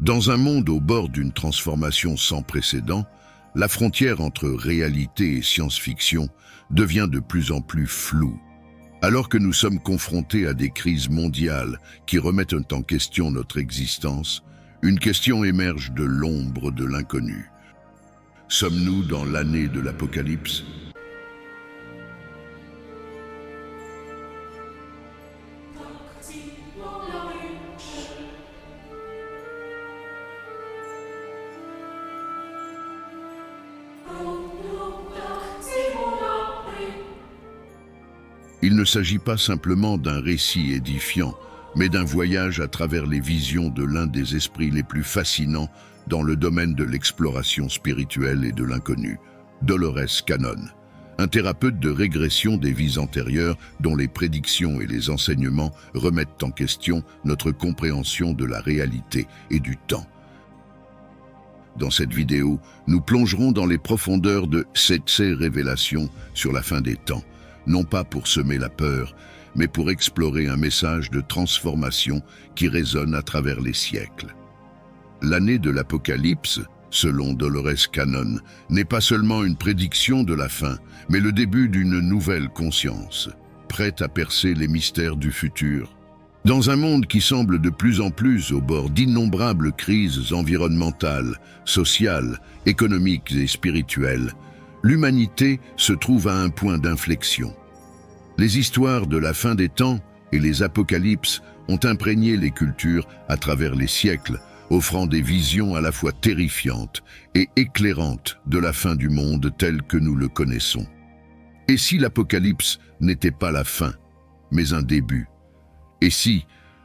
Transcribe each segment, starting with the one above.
Dans un monde au bord d'une transformation sans précédent, la frontière entre réalité et science-fiction devient de plus en plus floue. Alors que nous sommes confrontés à des crises mondiales qui remettent en question notre existence, une question émerge de l'ombre de l'inconnu. Sommes-nous dans l'année de l'Apocalypse ? Il ne s'agit pas simplement d'un récit édifiant, mais d'un voyage à travers les visions de l'un des esprits les plus fascinants dans le domaine de l'exploration spirituelle et de l'inconnu, Dolores Cannon, un thérapeute de régression des vies antérieures dont les prédictions et les enseignements remettent en question notre compréhension de la réalité et du temps. Dans cette vidéo, nous plongerons dans les profondeurs de cette révélation sur la fin des temps, non pas pour semer la peur, mais pour explorer un message de transformation qui résonne à travers les siècles. L'année de l'Apocalypse, selon Dolores Cannon, n'est pas seulement une prédiction de la fin, mais le début d'une nouvelle conscience, prête à percer les mystères du futur. Dans un monde qui semble de plus en plus au bord d'innombrables crises environnementales, sociales, économiques et spirituelles, l'humanité se trouve à un point d'inflexion. Les histoires de la fin des temps et les apocalypses ont imprégné les cultures à travers les siècles, offrant des visions à la fois terrifiantes et éclairantes de la fin du monde tel que nous le connaissons. Et si l'apocalypse n'était pas la fin, mais un début? Et si,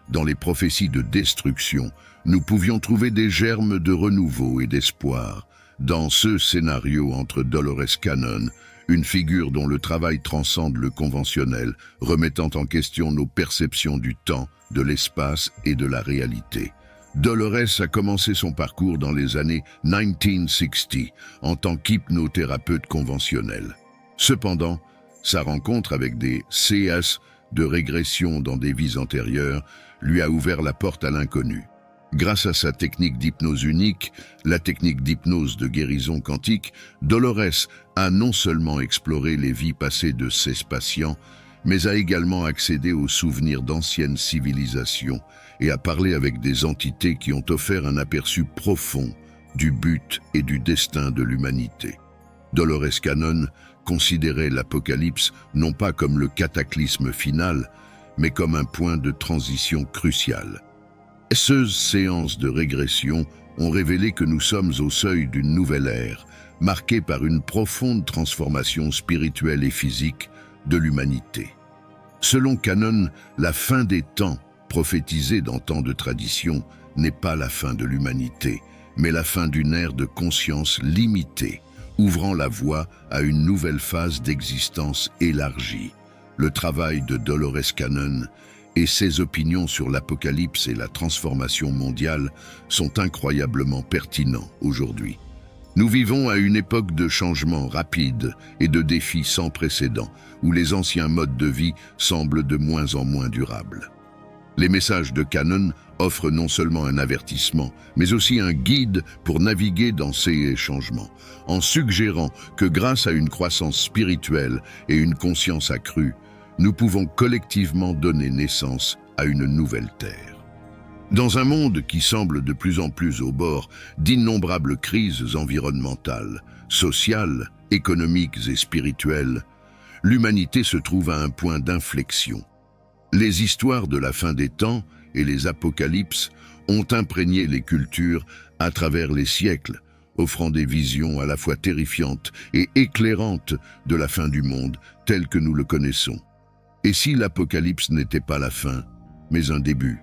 dans les prophéties de destruction, nous pouvions trouver des germes de renouveau et d'espoir? Dans ce scénario entre Dolores Cannon, une figure dont le travail transcende le conventionnel, remettant en question nos perceptions du temps, de l'espace et de la réalité. Dolores a commencé son parcours dans les années 1960 en tant qu'hypnothérapeute conventionnel. Cependant, sa rencontre avec des CS de régression dans des vies antérieures lui a ouvert la porte à l'inconnu. Grâce à sa technique d'hypnose unique, la technique d'hypnose de guérison quantique, Dolores a non seulement exploré les vies passées de ses patients, mais a également accédé aux souvenirs d'anciennes civilisations et a parlé avec des entités qui ont offert un aperçu profond du but et du destin de l'humanité. Dolores Cannon considérait l'Apocalypse non pas comme le cataclysme final, mais comme un point de transition crucial. Ces séances de régression ont révélé que nous sommes au seuil d'une nouvelle ère, marquée par une profonde transformation spirituelle et physique de l'humanité. Selon Cannon, la fin des temps, prophétisée dans tant de traditions, n'est pas la fin de l'humanité, mais la fin d'une ère de conscience limitée, ouvrant la voie à une nouvelle phase d'existence élargie. Le travail de Dolores Cannon et ses opinions sur l'Apocalypse et la transformation mondiale sont incroyablement pertinents aujourd'hui. Nous vivons à une époque de changements rapides et de défis sans précédent, où les anciens modes de vie semblent de moins en moins durables. Les messages de Cannon offrent non seulement un avertissement, mais aussi un guide pour naviguer dans ces changements, en suggérant que grâce à une croissance spirituelle et une conscience accrue, nous pouvons collectivement donner naissance à une nouvelle terre. Dans un monde qui semble de plus en plus au bord d'innombrables crises environnementales, sociales, économiques et spirituelles, l'humanité se trouve à un point d'inflexion. Les histoires de la fin des temps et les apocalypses ont imprégné les cultures à travers les siècles, offrant des visions à la fois terrifiantes et éclairantes de la fin du monde tel que nous le connaissons. Et si l'Apocalypse n'était pas la fin, mais un début?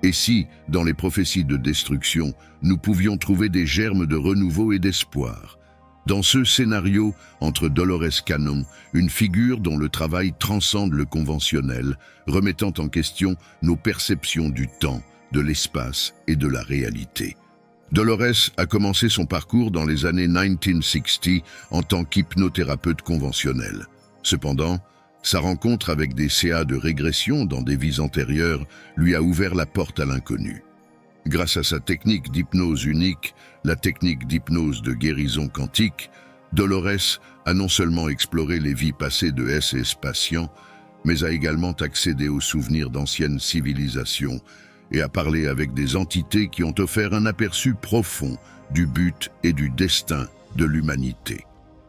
Et si, dans les prophéties de destruction, nous pouvions trouver des germes de renouveau et d'espoir? Dans ce scénario, entre Dolores Cannon, une figure dont le travail transcende le conventionnel, remettant en question nos perceptions du temps, de l'espace et de la réalité. Dolores a commencé son parcours dans les années 1960 en tant qu'hypnothérapeute conventionnel. Cependant, sa rencontre avec des CA de régression dans des vies antérieures lui a ouvert la porte à l'inconnu. Grâce à sa technique d'hypnose unique, la technique d'hypnose de guérison quantique, Dolores a non seulement exploré les vies passées de ses patients, mais a également accédé aux souvenirs d'anciennes civilisations et a parlé avec des entités qui ont offert un aperçu profond du but et du destin de l'humanité.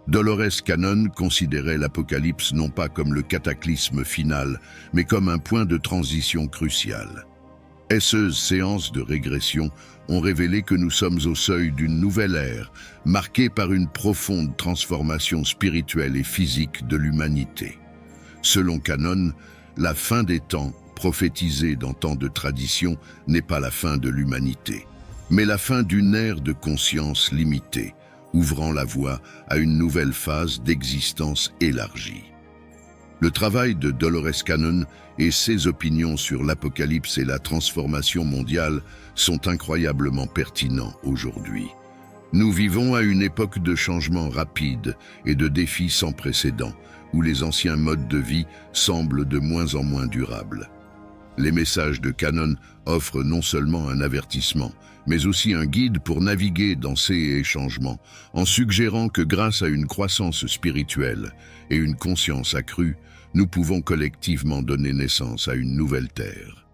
Dolores Cannon considérait l'Apocalypse non pas comme le cataclysme final, mais comme un point de transition crucial. Ces séances de régression ont révélé que nous sommes au seuil d'une nouvelle ère, marquée par une profonde transformation spirituelle et physique de l'humanité. Selon Cannon, la fin des temps, prophétisée dans tant de traditions, n'est pas la fin de l'humanité, mais la fin d'une ère de conscience limitée, ouvrant la voie à une nouvelle phase d'existence élargie. Le travail de Dolores Cannon et ses opinions sur l'Apocalypse et la transformation mondiale sont incroyablement pertinents aujourd'hui. Nous vivons à une époque de changements rapides et de défis sans précédent, où les anciens modes de vie semblent de moins en moins durables. Les messages de Cannon offrent non seulement un avertissement, mais aussi un guide pour naviguer dans ces changements, en suggérant que grâce à une croissance spirituelle et une conscience accrue, nous pouvons collectivement donner naissance à une nouvelle Terre.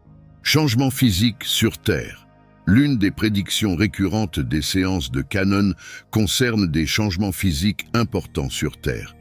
Changement physique sur Terre. L'une des prédictions récurrentes des séances de Cannon concerne des changements physiques importants sur Terre.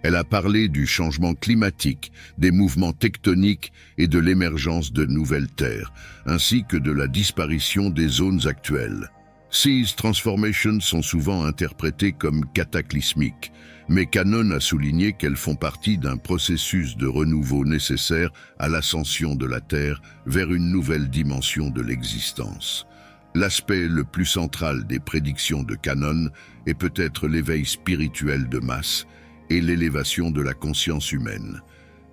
Elle a parlé du changement climatique, des mouvements tectoniques et de l'émergence de nouvelles terres, ainsi que de la disparition des zones actuelles. Ces transformations sont souvent interprétées comme cataclysmiques, mais Cannon a souligné qu'elles font partie d'un processus de renouveau nécessaire à l'ascension de la Terre vers une nouvelle dimension de l'existence. L'aspect le plus central des prédictions de Cannon est peut-être l'éveil spirituel de masse et l'élévation de la conscience humaine.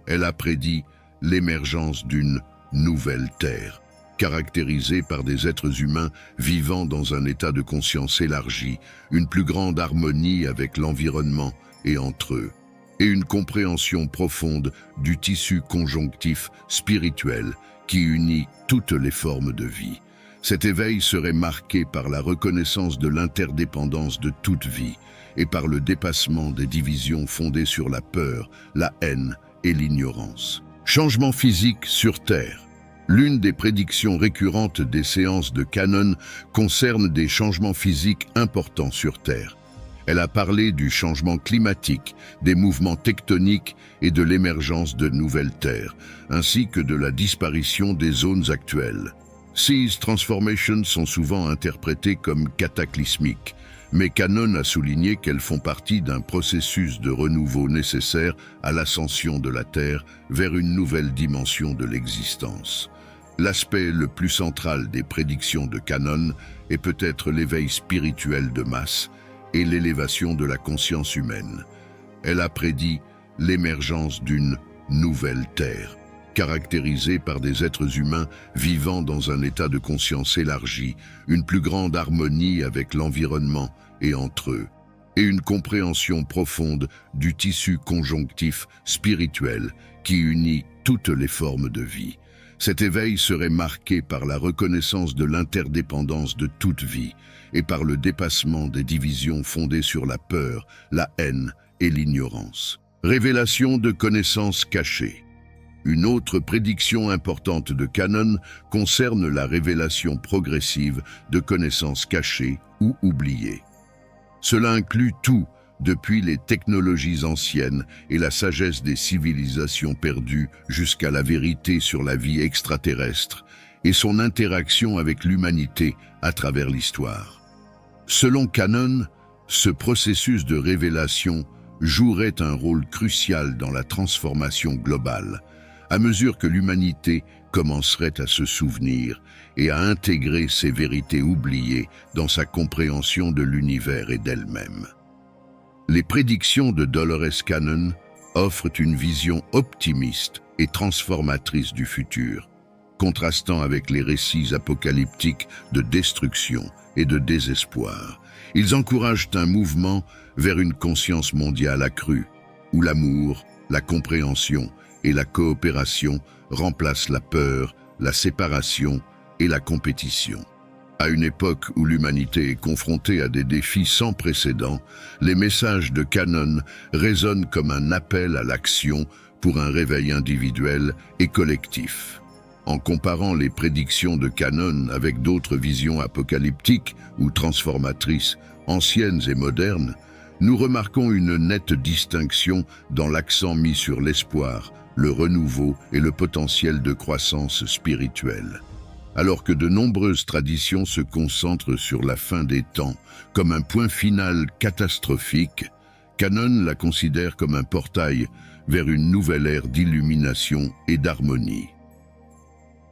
Elle a prédit l'émergence d'une nouvelle Terre, caractérisée par des êtres humains vivant dans un état de conscience élargi, une plus grande harmonie avec l'environnement et entre eux, et une compréhension profonde du tissu conjonctif spirituel qui unit toutes les formes de vie. Cet éveil serait marqué par la reconnaissance de l'interdépendance de toute vie et par le dépassement des divisions fondées sur la peur, la haine et l'ignorance. Changement physique sur Terre. L'une des prédictions récurrentes des séances de Cannon concerne des changements physiques importants sur Terre. Elle a parlé du changement climatique, des mouvements tectoniques et de l'émergence de nouvelles terres, ainsi que de la disparition des zones actuelles. Ces transformations sont souvent interprétées comme cataclysmiques, mais Cannon a souligné qu'elles font partie d'un processus de renouveau nécessaire à l'ascension de la Terre vers une nouvelle dimension de l'existence. L'aspect le plus central des prédictions de Cannon est peut-être l'éveil spirituel de masse et l'élévation de la conscience humaine. Elle a prédit l'émergence d'une nouvelle Terre, caractérisée par des êtres humains vivant dans un état de conscience élargi, une plus grande harmonie avec l'environnement et entre eux, et une compréhension profonde du tissu conjonctif spirituel qui unit toutes les formes de vie. Cet éveil serait marqué par la reconnaissance de l'interdépendance de toute vie et par le dépassement des divisions fondées sur la peur, la haine et l'ignorance. Révélation de connaissances cachées. Une autre prédiction importante de Cannon concerne la révélation progressive de connaissances cachées ou oubliées. Cela inclut tout, depuis les technologies anciennes et la sagesse des civilisations perdues jusqu'à la vérité sur la vie extraterrestre et son interaction avec l'humanité à travers l'histoire. Selon Cannon, ce processus de révélation jouerait un rôle crucial dans la transformation globale, à mesure que l'humanité commencerait à se souvenir et à intégrer ces vérités oubliées dans sa compréhension de l'univers et d'elle-même. Les prédictions de Dolores Cannon offrent une vision optimiste et transformatrice du futur, contrastant avec les récits apocalyptiques de destruction et de désespoir. Ils encouragent un mouvement vers une conscience mondiale accrue, où l'amour, la compréhension et la coopération remplacent la peur, la séparation et la compétition. À une époque où l'humanité est confrontée à des défis sans précédent, les messages de Canon résonnent comme un appel à l'action pour un réveil individuel et collectif. En comparant les prédictions de Canon avec d'autres visions apocalyptiques ou transformatrices, anciennes et modernes, nous remarquons une nette distinction dans l'accent mis sur l'espoir, le renouveau et le potentiel de croissance spirituelle. Alors que de nombreuses traditions se concentrent sur la fin des temps comme un point final catastrophique, Canon la considère comme un portail vers une nouvelle ère d'illumination et d'harmonie.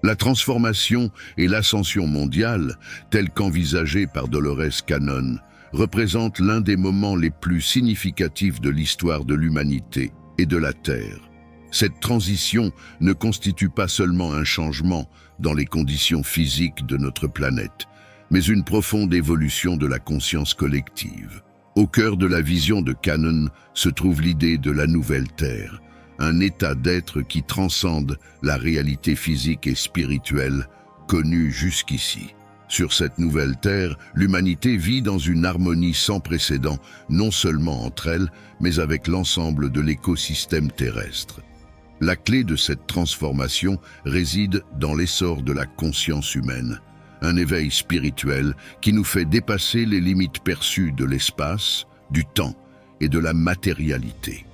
La transformation et l'ascension mondiale, telle qu'envisagée par Dolores Cannon, représentent l'un des moments les plus significatifs de l'histoire de l'humanité et de la Terre. Cette transition ne constitue pas seulement un changement dans les conditions physiques de notre planète, mais une profonde évolution de la conscience collective. Au cœur de la vision de Canon se trouve l'idée de la nouvelle Terre, un état d'être qui transcende la réalité physique et spirituelle connue jusqu'ici. Sur cette nouvelle Terre, l'humanité vit dans une harmonie sans précédent, non seulement entre elles, mais avec l'ensemble de l'écosystème terrestre. La clé de cette transformation réside dans l'essor de la conscience humaine, un éveil spirituel qui nous fait dépasser les limites perçues de l'espace, du temps et de la matérialité.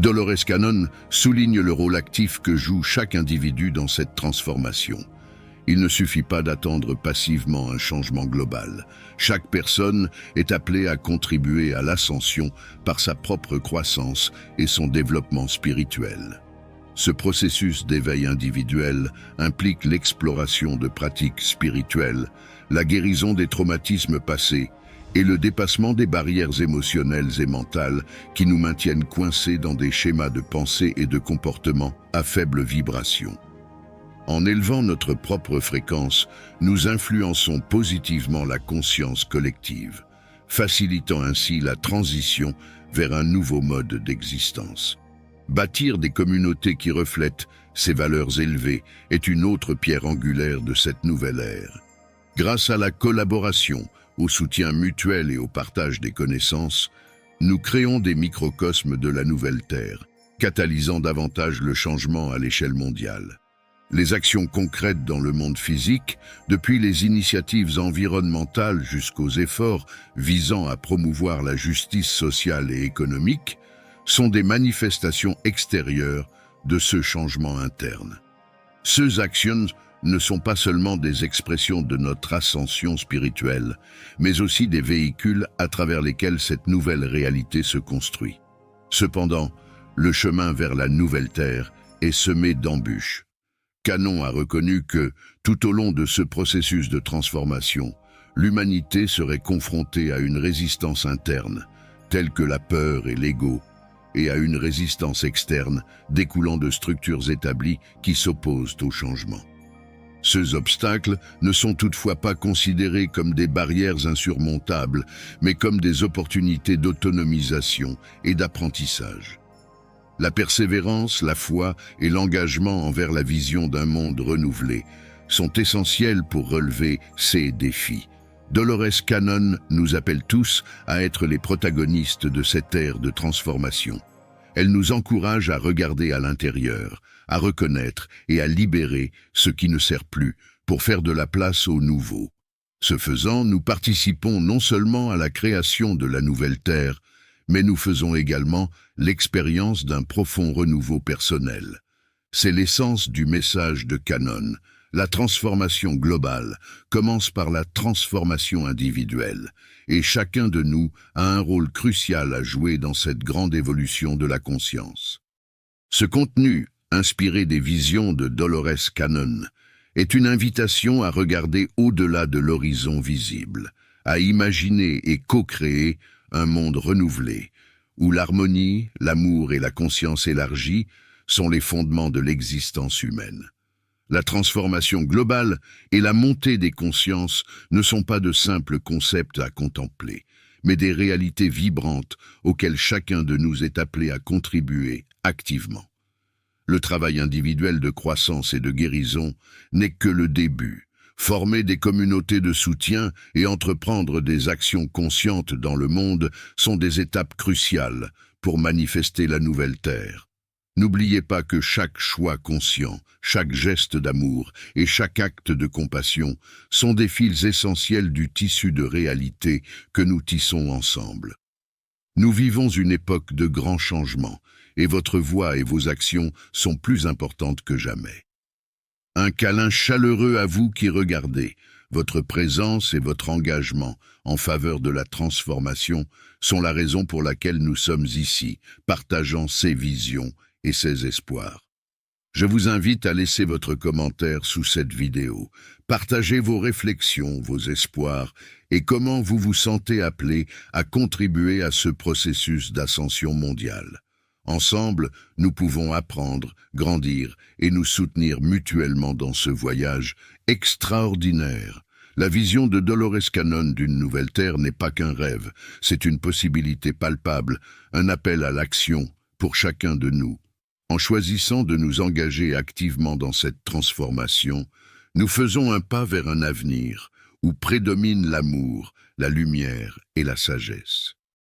Dolores Cannon souligne le rôle actif que joue chaque individu dans cette transformation. Il ne suffit pas d'attendre passivement un changement global. Chaque personne est appelée à contribuer à l'ascension par sa propre croissance et son développement spirituel. Ce processus d'éveil individuel implique l'exploration de pratiques spirituelles, la guérison des traumatismes passés et le dépassement des barrières émotionnelles et mentales qui nous maintiennent coincés dans des schémas de pensée et de comportement à faible vibration. En élevant notre propre fréquence, nous influençons positivement la conscience collective, facilitant ainsi la transition vers un nouveau mode d'existence. Bâtir des communautés qui reflètent ces valeurs élevées est une autre pierre angulaire de cette nouvelle ère. Grâce à la collaboration, au soutien mutuel et au partage des connaissances, nous créons des microcosmes de la nouvelle Terre, catalysant davantage le changement à l'échelle mondiale. Les actions concrètes dans le monde physique, depuis les initiatives environnementales jusqu'aux efforts visant à promouvoir la justice sociale et économique, sont des manifestations extérieures de ce changement interne. Ces actions ne sont pas seulement des expressions de notre ascension spirituelle, mais aussi des véhicules à travers lesquels cette nouvelle réalité se construit. Cependant, le chemin vers la nouvelle Terre est semé d'embûches. Canon a reconnu que, tout au long de ce processus de transformation, l'humanité serait confrontée à une résistance interne, telle que la peur et l'ego, et à une résistance externe découlant de structures établies qui s'opposent au changement. Ces obstacles ne sont toutefois pas considérés comme des barrières insurmontables, mais comme des opportunités d'autonomisation et d'apprentissage. La persévérance, la foi et l'engagement envers la vision d'un monde renouvelé sont essentiels pour relever ces défis. Dolores Cannon nous appelle tous à être les protagonistes de cette ère de transformation. Elle nous encourage à regarder à l'intérieur, à reconnaître et à libérer ce qui ne sert plus pour faire de la place au nouveau. Ce faisant, nous participons non seulement à la création de la nouvelle Terre, mais nous faisons également l'expérience d'un profond renouveau personnel. C'est l'essence du message de Canon. La transformation globale commence par la transformation individuelle, et chacun de nous a un rôle crucial à jouer dans cette grande évolution de la conscience. Ce contenu, inspiré des visions de Dolores Cannon, est une invitation à regarder au-delà de l'horizon visible, à imaginer et co-créer un monde renouvelé, où l'harmonie, l'amour et la conscience élargie sont les fondements de l'existence humaine. La transformation globale et la montée des consciences ne sont pas de simples concepts à contempler, mais des réalités vibrantes auxquelles chacun de nous est appelé à contribuer activement. Le travail individuel de croissance et de guérison n'est que le début, Former des communautés de soutien et entreprendre des actions conscientes dans le monde sont des étapes cruciales pour manifester la nouvelle Terre. N'oubliez pas que chaque choix conscient, chaque geste d'amour et chaque acte de compassion sont des fils essentiels du tissu de réalité que nous tissons ensemble. Nous vivons une époque de grands changements et votre voix et vos actions sont plus importantes que jamais. Un câlin chaleureux à vous qui regardez. Votre présence et votre engagement en faveur de la transformation sont la raison pour laquelle nous sommes ici, partageant ces visions et ces espoirs. Je vous invite à laisser votre commentaire sous cette vidéo. Partagez vos réflexions, vos espoirs et comment vous vous sentez appelé à contribuer à ce processus d'ascension mondiale. Ensemble, nous pouvons apprendre, grandir et nous soutenir mutuellement dans ce voyage extraordinaire. La vision de Dolores Cannon d'une nouvelle Terre n'est pas qu'un rêve, c'est une possibilité palpable, un appel à l'action pour chacun de nous. En choisissant de nous engager activement dans cette transformation, nous faisons un pas vers un avenir où prédominent l'amour, la lumière et la sagesse.